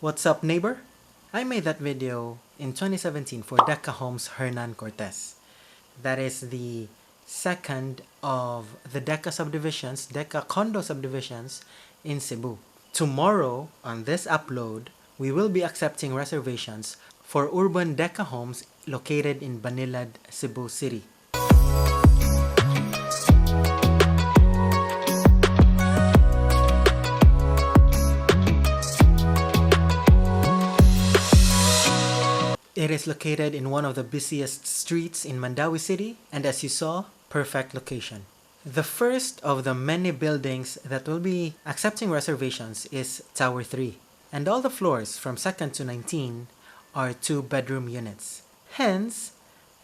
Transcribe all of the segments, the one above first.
What's up, neighbor? I made that video in 2017 for DECA Homes Hernan Cortez. That is the second of the DECA subdivisions, DECA condo subdivisions in Cebu. Tomorrow, on this upload, we will be accepting reservations for urban DECA homes located in BANILAD, Cebu City. It is located in one of the busiest streets in Mandawi City, and as you saw, perfect location. The first of the many buildings that will be accepting reservations is Tower 3, and all the floors from 2nd to 19 are 2-bedroom units. Hence,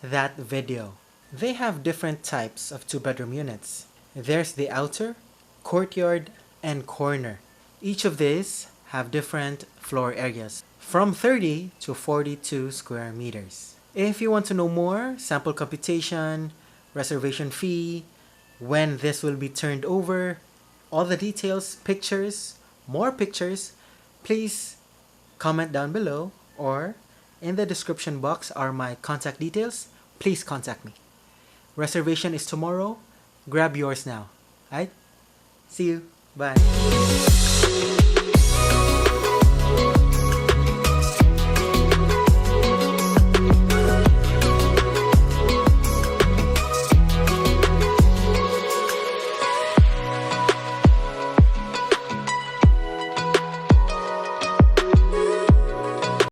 that video. They have different types of 2-bedroom units. There's the outer, courtyard, and corner. Each of these have different floor areas, from 30 to 42 square meters. If you want to know more, sample computation, reservation fee, when this will be turned over, all the details, pictures, more pictures, please comment down below, or in the description box are my contact details. Please contact me. Reservation is tomorrow. Grab yours now. Alright? See you. Bye.